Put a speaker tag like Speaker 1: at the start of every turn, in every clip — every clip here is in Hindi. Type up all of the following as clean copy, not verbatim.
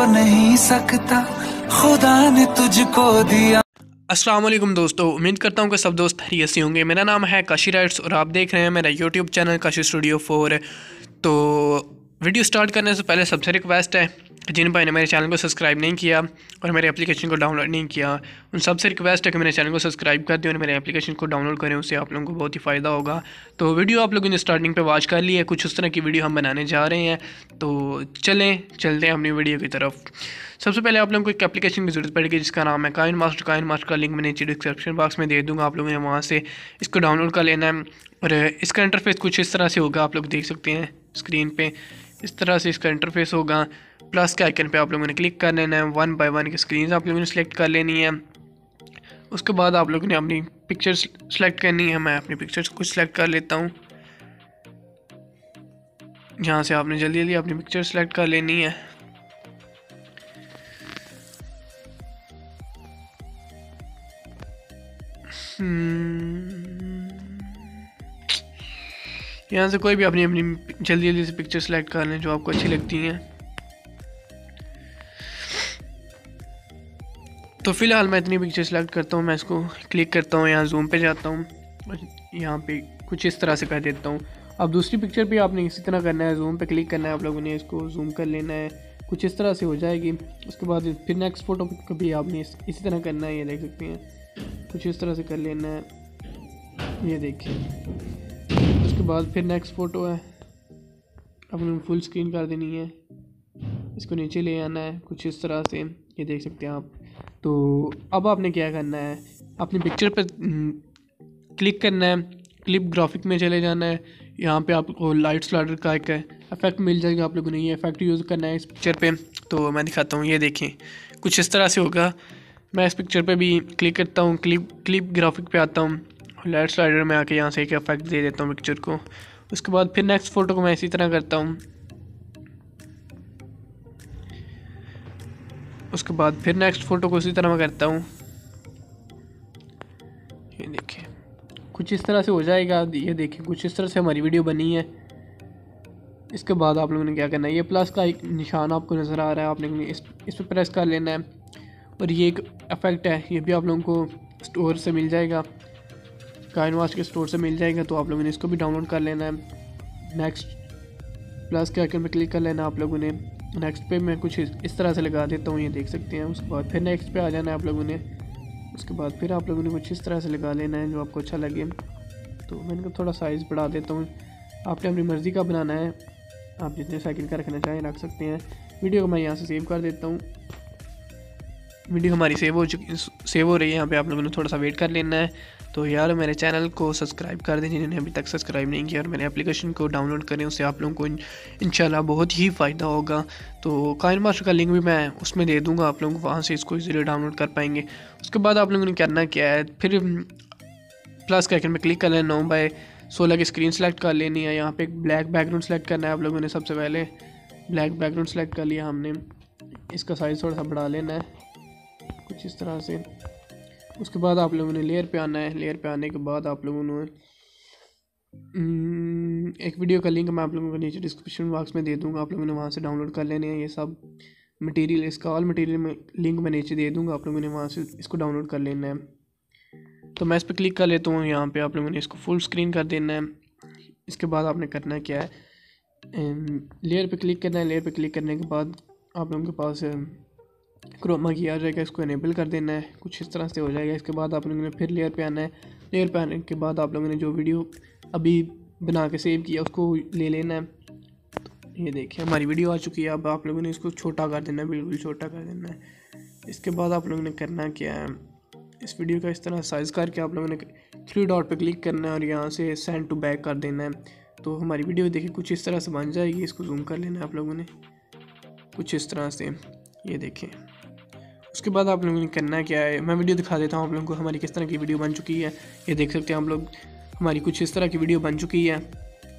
Speaker 1: नहीं सकता, खुदा ने तुझको दिया।
Speaker 2: अस्सलाम वालेकुम दोस्तों, उम्मीद करता हूँ कि सब दोस्त खैरियत से होंगे। मेरा नाम है काशी राइट्स और आप देख रहे हैं मेरा यूट्यूब चैनल काशी स्टूडियो 4। तो वीडियो स्टार्ट करने से पहले सबसे रिक्वेस्ट है जिन भाई ने मेरे चैनल को सब्सक्राइब नहीं किया और मेरे एप्लीकेशन को डाउनलोड नहीं किया, उन सबसे रिक्वेस्ट है कि मेरे चैनल को सब्सक्राइब कर दें और मेरे एप्लीकेशन को डाउनलोड करें। उससे आप लोगों को बहुत ही फ़ायदा होगा। तो वीडियो आप लोगों ने स्टार्टिंग पे वॉच कर ली है, कुछ उस तरह की वीडियो हम बनाने जा रहे हैं। तो चलते हैं अपनी वीडियो की तरफ। सबसे पहले आप लोगों को एक एप्लीकेशन की ज़रूरत पड़ेगी जिसका नाम है काइन मास्टर। काइन मास्टर का लिंक मैं नीचे डिस्क्रिप्शन बॉक्स में दे दूँगा, आप लोगों ने वहाँ से इसको डाउनलोड कर लेना है। और इसका इंटरफेस कुछ इस तरह से होगा, आप लोग देख सकते हैं स्क्रीन पे। इस तरह से इसका इंटरफेस होगा। प्लस के आइकन पे आप लोगों ने क्लिक कर लेना है। 1 बाय 1 की स्क्रीन आप लोगों ने सेलेक्ट कर लेनी है। उसके बाद आप लोगों ने अपनी पिक्चर्स सेलेक्ट करनी है। मैं अपनी पिक्चर्स को सेलेक्ट कर लेता हूँ। जहाँ से आपने जल्दी जल्दी अपनी पिक्चर सेलेक्ट कर लेनी है। यहाँ से कोई भी अपनी अपनी जल्दी जल्दी से पिक्चर सेलेक्ट कर लें जो आपको अच्छी लगती हैं। तो फिलहाल मैं इतनी पिक्चर सेलेक्ट करता हूँ। मैं इसको क्लिक करता हूँ, यहाँ जूम पे जाता हूँ और यहाँ पे कुछ इस तरह से कर देता हूँ। अब दूसरी पिक्चर भी आपने इसी तरह करना है, जूम पे क्लिक करना है, आप लोगों ने इसको जूम कर लेना है। कुछ इस तरह से हो जाएगी। उसके बाद फिर नेक्स्ट फ़ोटो को भी आपने इसी तरह करना है। ये देख सकते हैं, कुछ इस तरह से कर लेना है। ये देखिए। उसके बाद फिर नेक्स्ट फ़ोटो है, अपने फुल स्क्रीन कर देनी है। इसको नीचे ले आना है कुछ इस तरह से, ये देख सकते हैं आप। तो अब आपने क्या करना है, अपनी पिक्चर पर क्लिक करना है, क्लिप ग्राफिक में चले जाना है। यहाँ पे आपको लाइट स्लाइडर का एक इफेक्ट मिल जाएगा, आप लोगों ने ये इफेक्ट यूज़ करना है इस पिक्चर पे। तो मैं दिखाता हूँ, ये देखें कुछ इस तरह से होगा। मैं इस पिक्चर पे भी क्लिक करता हूँ, क्लिप ग्राफिक पे आता हूँ, लाइट स्लाइडर में आके यहाँ से एक इफेक्ट दे देता हूँ पिक्चर को। उसके बाद फिर नेक्स्ट फ़ोटो को मैं इसी तरह करता हूँ। उसके बाद फिर नेक्स्ट फ़ोटो को इसी तरह मैं करता हूँ। ये देखिए कुछ इस तरह से हो जाएगा। ये देखिए कुछ इस तरह से हमारी वीडियो बनी है। इसके बाद आप लोगों ने क्या करना है, ये प्लस का एक निशान आपको नज़र आ रहा है, आपने इस पर प्रेस कर लेना है। और ये एक इफेक्ट है, ये भी आप लोगों को स्टोर से मिल जाएगा, काइनवास के स्टोर से मिल जाएगा। तो आप लोगों ने इसको भी डाउनलोड कर लेना है। नेक्स्ट प्लस के आइकन पे क्लिक कर लेना आप लोगों ने। नेक्स्ट पे मैं कुछ इस तरह से लगा देता हूँ, ये देख सकते हैं। उसके बाद फिर नेक्स्ट पे आ जाना है आप लोगों ने। उसके बाद फिर आप लोगों ने कुछ इस तरह से लगा लेना है जो आपको अच्छा लगे। तो मैं इनको थोड़ा साइज़ बढ़ा देता हूँ, आपने अपनी मर्ज़ी का बनाना है, आप जितने सेकंड का रखना चाहें रख सकते हैं। वीडियो को मैं यहाँ से सेव कर देता हूँ। वीडियो हमारी सेव हो रही है। यहाँ पे आप लोगों ने थोड़ा सा वेट कर लेना है। तो यार मेरे चैनल को सब्सक्राइब कर दें जिन्होंने अभी तक सब्सक्राइब नहीं किया, और मेरे एप्लीकेशन को डाउनलोड करें, उससे आप लोगों को इंशाल्लाह बहुत ही फ़ायदा होगा। तो काइन मास्टर का लिंक भी मैं उसमें दे दूँगा, आप लोगों को वहाँ से इसको इजीली डाउनलोड कर पाएंगे। उसके बाद आप लोगों ने करना क्या है, फिर प्लस के आइकन में क्लिक कर लेना, 9 बाय 16 की स्क्रीन सेलेक्ट कर लेनी है। यहाँ पर एक ब्लैक बैकग्राउंड सेलेक्ट करना है आप लोगों ने। सबसे पहले ब्लैक बैकग्राउंड सेलेक्ट कर लिया हमने, इसका साइज़ थोड़ा सा बढ़ा लेना है कुछ इस तरह से। उसके बाद आप लोगों ने लेयर पे आना है। लेयर पे आने के बाद आप लोगों ने एक वीडियो का लिंक मैं आप लोगों को नीचे डिस्क्रिप्शन बॉक्स में दे दूंगा, आप लोगों ने वहाँ से डाउनलोड कर लेने हैं। ये सब मटेरियल, इसका ऑल मटेरियल में लिंक मैं नीचे दे दूंगा, आप लोगों ने वहाँ से इसको डाउनलोड कर लेना है। तो मैं इस पर क्लिक कर लेता हूँ। यहाँ पर आप लोगों ने इसको फुल स्क्रीन कर देना है। इसके बाद आपने करना क्या है, लेयर पर क्लिक करना है। लेयर पर क्लिक करने के बाद आप लोगों के पास क्रोमा की आ जाएगा, इसको इनेबल कर देना है, कुछ इस तरह से हो जाएगा। इसके बाद आप लोगों ने फिर लेयर पे आना है। लेयर पे आने के बाद आप लोगों ने जो वीडियो अभी बना के सेव किया उसको ले लेना है। ये देखिए हमारी वीडियो आ चुकी है। अब आप लोगों ने इसको छोटा कर देना है, बिल्कुल छोटा कर देना है। इसके बाद आप लोगों ने करना क्या है, इस वीडियो का इस तरह साइज़ करके आप लोगों ने 3 डॉट पर क्लिक करना है और यहाँ से सेंड टू बैक कर देना है। तो हमारी वीडियो देखिए कुछ इस तरह से बन जाएगी। इसको जूम कर लेना है आप लोगों ने कुछ इस तरह से, ये देखें। उसके बाद आप लोगों ने करना क्या है, मैं वीडियो दिखा देता हूँ आप लोगों को हमारी किस तरह की वीडियो बन चुकी है। ये देख सकते हैं आप लोग, हमारी कुछ इस तरह की वीडियो बन चुकी है।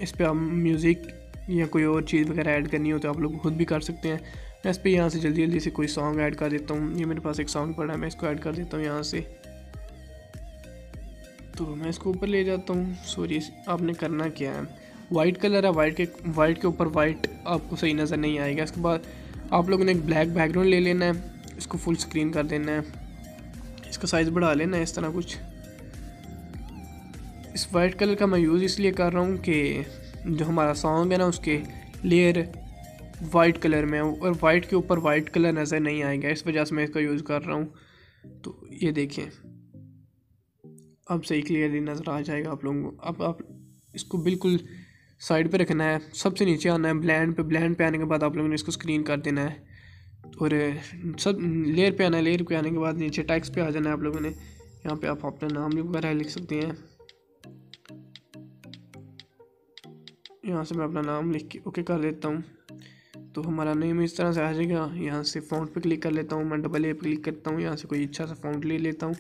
Speaker 2: इस पर आप म्यूज़िक या कोई और चीज़ वगैरह ऐड करनी हो तो आप लोग खुद भी कर सकते हैं। मैं इस पर यहाँ से जल्दी जल्दी से कोई सॉन्ग ऐड कर देता हूँ। ये मेरे पास एक सॉन्ग पड़ा है, मैं इसको ऐड कर देता हूँ यहाँ से। तो मैं इसको ऊपर ले जाता हूँ। सॉरी, आपने करना क्या है, वाइट कलर है, वाइट के ऊपर वाइट आपको सही नज़र नहीं आएगा। इसके बाद आप लोगों ने एक ब्लैक बैकग्राउंड ले लेना है, इसको फुल स्क्रीन कर देना है, इसका साइज़ बढ़ा लेना है इस तरह कुछ। इस वाइट कलर का मैं यूज़ इसलिए कर रहा हूँ कि जो हमारा सॉन्ग है ना उसके लेयर वाइट कलर में है और वाइट के ऊपर वाइट कलर नज़र नहीं आएगा, इस वजह से मैं इसका यूज़ कर रहा हूँ। तो ये देखें अब सही क्लियरली नज़र आ जाएगा आप लोगों को। अब आप इसको बिल्कुल साइड पे रखना है, सबसे नीचे आना है ब्लेंड पे आने के बाद आप लोगों ने इसको स्क्रीन कर देना है और सब लेयर पे आना है। लेयर पे आने के बाद नीचे टेक्स्ट पे आ जाना है आप लोगों ने। यहाँ पे आप अपना नाम वगैरह लिख सकते हैं। यहाँ से मैं अपना नाम लिख के ओके कर देता हूँ, तो हमारा नेम इस तरह से आ जाएगा। यहाँ से फ़ॉन्ट पे क्लिक कर लेता हूँ, मैं डबल ए पे क्लिक करता हूँ, यहाँ से कोई अच्छा सा फ़ॉन्ट ले लेता हूँ।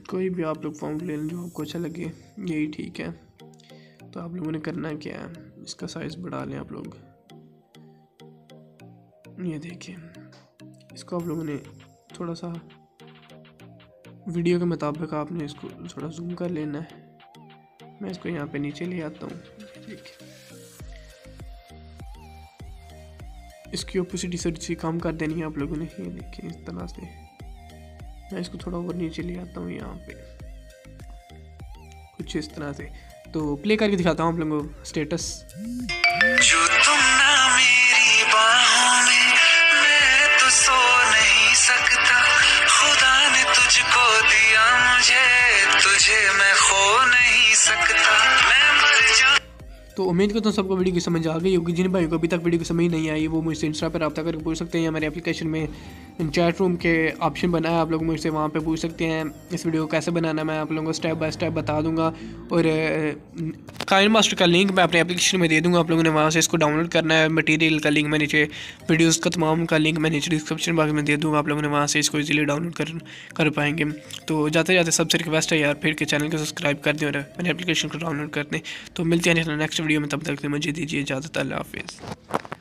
Speaker 2: कोई भी आप लोग फ़ॉन्ट ले लें जो आपको अच्छा लगे, यही ठीक है। तो आप लोगों ने करना क्या है, इसका साइज़ बढ़ा लें आप लोग। ये देखिए इसको आप लोगों ने थोड़ा सा वीडियो के मुताबिक आपने इसको थोड़ा जूम कर लेना है। मैं इसको यहाँ पे नीचे ले आता हूँ। देखिए इसकी ओपेसिटी थोड़ी कम कर देनी है आप लोगों ने। ये देखिए इस तरह से मैं इसको थोड़ा और नीचे ले आता हूँ यहाँ पे कुछ इस तरह से। तो प्ले करके दिखाता हूँ आप लोगों को स्टेटस।
Speaker 1: जो तुम ना मेरी बाहों में, मैं तो सो नहीं सकता। खुदा ने तुझको दिया मुझे, तुझे मैं खो नहीं सकता। मैं मर जा।
Speaker 2: तो उम्मीद करता हूँ सबको वीडियो की समझ आ गई होगी। जिन भाइयों को अभी तक वीडियो की समझ नहीं आई वो मुझसे इंस्टा पर रब्ता करके पूछ सकते हैं, या मेरे एप्लीकेशन में चैट रूम के ऑप्शन बना है, आप लोग मुझसे वहाँ पे पूछ सकते हैं। इस वीडियो को कैसे बनाना मैं आप लोगों को स्टेप बाय स्टेप बता दूंगा और काइन मास्टर का लिंक मैं अपने एप्लीकेशन में दे दूँगा। आप लोगों ने वहाँ से इसको डाउनलोड करना है। मटेरियल का लिंक मैं नीचे, वीडियोज़ का तमाम का लिंक मैं नीचे डिस्क्रिप्शन बॉक्स में दे दूँगा। आप लोगों ने वहाँ से इसको ईजिली डाउनलोड कर पाएंगे। तो जाते जाते सबसे रिक्वेस्ट है यार फिर के चैनल को सब्सक्राइब कर दें और मेरे एप्लीकेशन को डाउनलोड कर दें। तो मिलते हैं नेक्स्ट वीडियो में, तब तक मुझे दीजिए इजाज़त। अल्लाह हाफिज़।